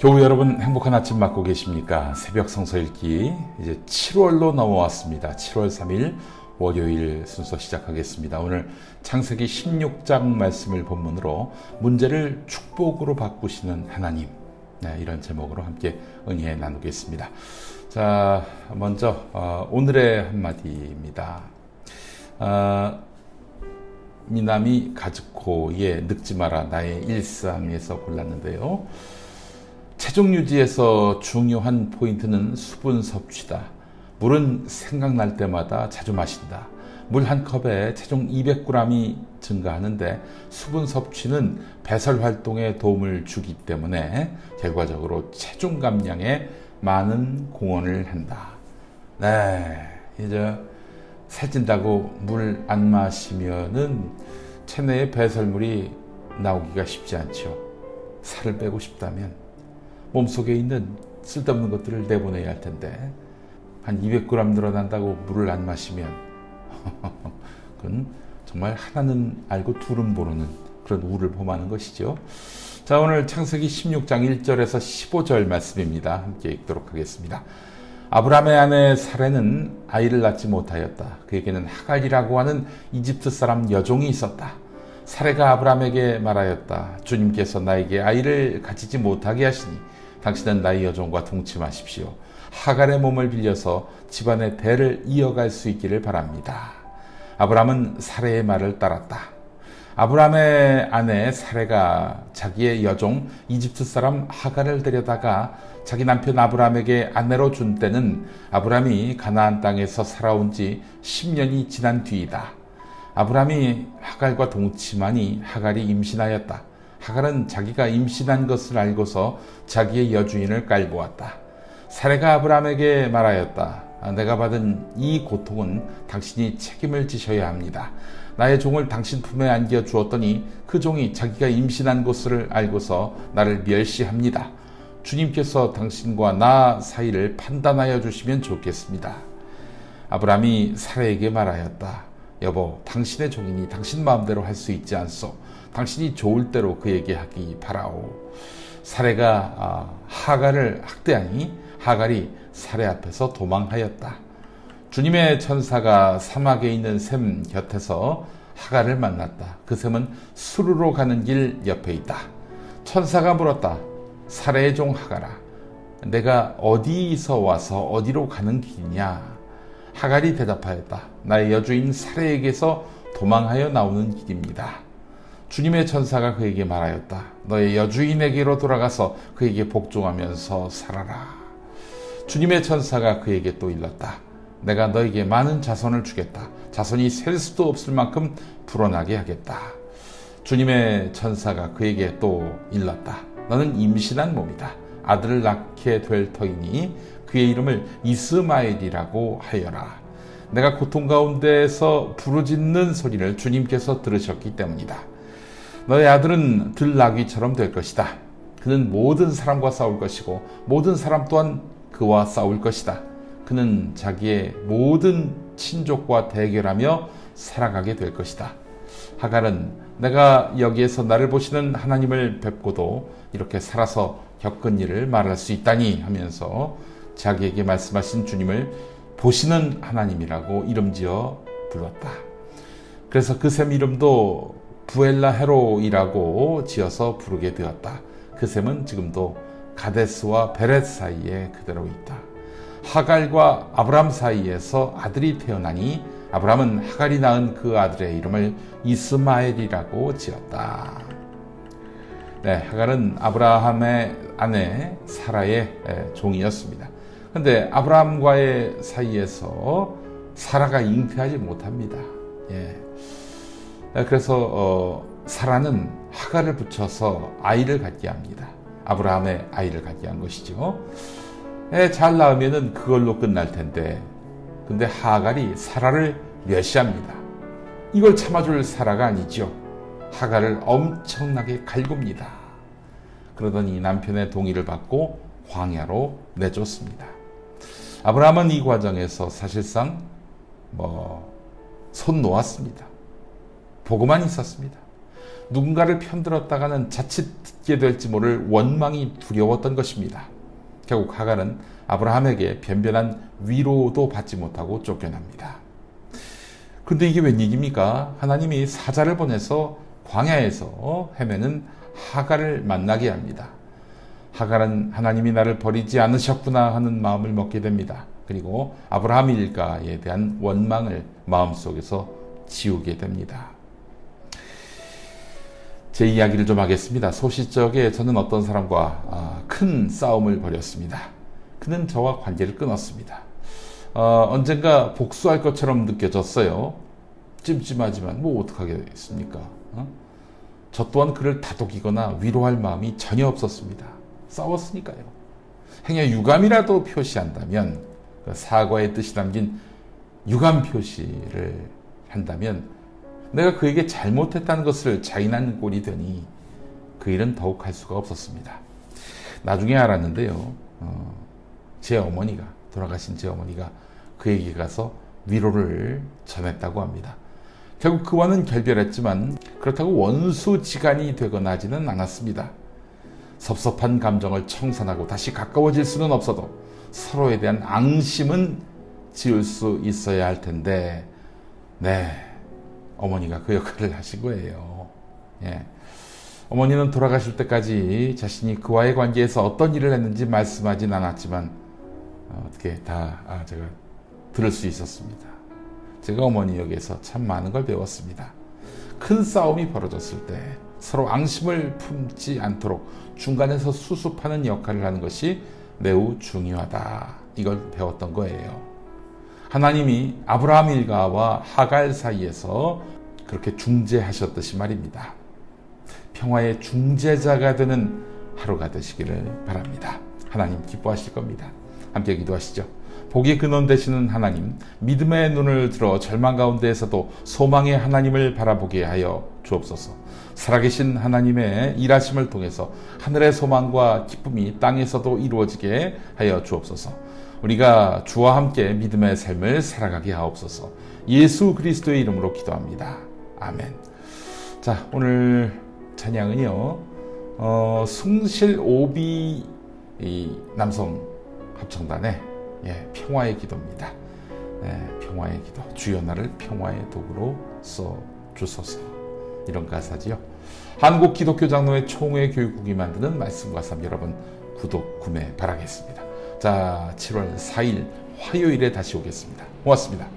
교우 여러분, 행복한 아침 맞고 계십니까? 새벽 성서 읽기 이제 7월로 넘어왔습니다. 7월 3일 월요일 순서 시작하겠습니다. 오늘 창세기 16장 말씀을 본문으로 문제를 축복으로 바꾸시는 하나님, 이런 제목으로 함께 은혜 나누겠습니다. 자, 먼저 오늘의 한마디입니다. 미나미 가즈코의 늙지 마라 나의 일상에서 골랐는데요. 체중 유지에서 중요한 포인트는 수분 섭취다. 물은 생각날 때마다 자주 마신다. 물 한 컵에 체중 200g이 증가하는데 수분 섭취는 배설 활동에 도움을 주기 때문에 결과적으로 체중 감량에 많은 공헌을 한다. 이제 살찐다고 물 안 마시면은 체내에 배설물이 나오기가 쉽지 않죠. 살을 빼고 싶다면 몸속에 있는 쓸데없는 것들을 내보내야 할 텐데 한 200g 늘어난다고 물을 안 마시면 그건 정말 하나는 알고 둘은 모르는 그런 우를 범하는 것이죠. 자, 오늘 창세기 16장 1절에서 15절 말씀입니다. 함께 읽도록 하겠습니다. 아브라함의 아내 사레는 아이를 낳지 못하였다. 그에게는 하갈이라고 하는 이집트 사람 여종이 있었다. 사레가 아브라함에게 말하였다. 주님께서 나에게 아이를 가지지 못하게 하시니 당신은 나의 여종과 동침하십시오. 하갈의 몸을 빌려서 집안의 대를 이어갈 수 있기를 바랍니다. 아브라함은 사레의 말을 따랐다. 아브라함의 아내 사레가 자기의 여종 이집트 사람 하갈을 데려다가 자기 남편 아브라함에게 아내로 준 때는 아브라함이 가나안 땅에서 살아온 지 10년이 지난 뒤이다. 아브라함이 하갈과 동침하니 하갈이 임신하였다. 하갈은 자기가 임신한 것을 알고서 자기의 여주인을 깔보았다. 사레가 아브라함에게 말하였다. 내가 받은 이 고통은 당신이 책임을 지셔야 합니다. 나의 종을 당신 품에 안겨 주었더니 그 종이 자기가 임신한 것을 알고서 나를 멸시합니다. 주님께서 당신과 나 사이를 판단하여 주시면 좋겠습니다. 아브라함이 사레에게 말하였다. 여보, 당신의 종이니 당신 마음대로 할 수 있지 않소. 당신이 좋을 대로 그에게 하기 바라오. 사레가 하갈을 학대하니 하갈이 사레 앞에서 도망하였다. 주님의 천사가 사막에 있는 샘 곁에서 하갈을 만났다. 그 샘은 수르로 가는 길 옆에 있다. 천사가 물었다. 사레의 종 하갈아, 내가 어디서 와서 어디로 가는 길이냐? 하갈이 대답하였다. 나의 여주인 사레에게서 도망하여 나오는 길입니다. 주님의 천사가 그에게 말하였다. 너의 여주인에게로 돌아가서 그에게 복종하면서 살아라. 주님의 천사가 그에게 또 일렀다. 내가 너에게 많은 자손을 주겠다. 자손이 셀 수도 없을 만큼 불어나게 하겠다. 주님의 천사가 그에게 또 일렀다. 너는 임신한 몸이다. 아들을 낳게 될 터이니 그의 이름을 이스마엘이라고 하여라. 내가 고통 가운데에서 부르짖는 소리를 주님께서 들으셨기 때문이다. 너의 아들은 들나귀처럼 될 것이다. 그는 모든 사람과 싸울 것이고 모든 사람 또한 그와 싸울 것이다. 그는 자기의 모든 친족과 대결하며 살아가게 될 것이다. 하갈은 내가 여기에서 나를 보시는 하나님을 뵙고도 이렇게 살아서 겪은 일을 말할 수 있다니 하면서 자기에게 말씀하신 주님을 보시는 하나님이라고 이름지어 불렀다. 그래서 그 샘 이름도 부엘라 헤로이라고 지어서 부르게 되었다. 그 샘은 지금도 가데스와 베렛 사이에 그대로 있다. 하갈과 아브람 사이에서 아들이 태어나니 아브람은 하갈이 낳은 그 아들의 이름을 이스마엘이라고 지었다. 하갈은 아브라함의 아내 사라의 종이었습니다. 그런데 아브라함과의 사이에서 사라가 잉태하지 못합니다. 그래서 사라는 하갈을 붙여서 아이를 갖게 합니다. 아브라함의 아이를 갖게 한 것이죠. 잘 낳으면 그걸로 끝날 텐데, 근데 하갈이 사라를 멸시합니다. 이걸 참아줄 사라가 아니죠. 하갈을 엄청나게 갈굽니다. 그러더니 남편의 동의를 받고 광야로 내줬습니다. 아브라함은 이 과정에서 사실상 손 놓았습니다. 보고만 있었습니다. 누군가를 편들었다가는 자칫 듣게 될지 모를 원망이 두려웠던 것입니다. 결국 하갈은 아브라함에게 변변한 위로도 받지 못하고 쫓겨납니다. 그런데 이게 웬일입니까? 하나님이 사자를 보내서 광야에서 헤매는 하갈을 만나게 합니다. 하갈은 하나님이 나를 버리지 않으셨구나 하는 마음을 먹게 됩니다. 그리고 아브라함 일가에 대한 원망을 마음속에서 지우게 됩니다. 제 이야기를 좀 하겠습니다. 소시적에 저는 어떤 사람과 큰 싸움을 벌였습니다. 그는 저와 관계를 끊었습니다. 언젠가 복수할 것처럼 느껴졌어요. 찜찜하지만 뭐 어떡하겠습니까? 저 또한 그를 다독이거나 위로할 마음이 전혀 없었습니다. 싸웠으니까요. 행여 유감이라도 표시한다면, 사과의 뜻이 담긴 유감 표시를 한다면 내가 그에게 잘못했다는 것을 자인하는 꼴이 되니 그 일은 더욱 할 수가 없었습니다. 나중에 알았는데요. 돌아가신 제 어머니가 그에게 가서 위로를 전했다고 합니다. 결국 그와는 결별했지만 그렇다고 원수지간이 되거나 하지는 않았습니다. 섭섭한 감정을 청산하고 다시 가까워질 수는 없어도 서로에 대한 앙심은 지울 수 있어야 할 텐데, 어머니가 그 역할을 하신 거예요. 어머니는 돌아가실 때까지 자신이 그와의 관계에서 어떤 일을 했는지 말씀하진 않았지만 어떻게 다 제가 들을 수 있었습니다. 제가 어머니 역에서 참 많은 걸 배웠습니다. 큰 싸움이 벌어졌을 때 서로 앙심을 품지 않도록 중간에서 수습하는 역할을 하는 것이 매우 중요하다. 이걸 배웠던 거예요. 하나님이 아브라함 일가와 하갈 사이에서 그렇게 중재하셨듯이 말입니다. 평화의 중재자가 되는 하루가 되시기를 바랍니다. 하나님 기뻐하실 겁니다. 함께 기도하시죠. 복의 근원 되시는 하나님, 믿음의 눈을 들어 절망 가운데에서도 소망의 하나님을 바라보게 하여 주옵소서. 살아계신 하나님의 일하심을 통해서 하늘의 소망과 기쁨이 땅에서도 이루어지게 하여 주옵소서. 우리가 주와 함께 믿음의 삶을 살아가게 하옵소서. 예수 그리스도의 이름으로 기도합니다. 아멘. 자, 오늘 찬양은요, 숭실 오비 남성 합창단의 평화의 기도입니다. 평화의 기도. 주여 나를 평화의 도구로 써 주소서. 이런 가사지요. 한국 기독교 장로회 총회 교육국이 만드는 말씀과 삶, 여러분 구독 구매 바라겠습니다. 자, 7월 4일 화요일에 다시 오겠습니다. 고맙습니다.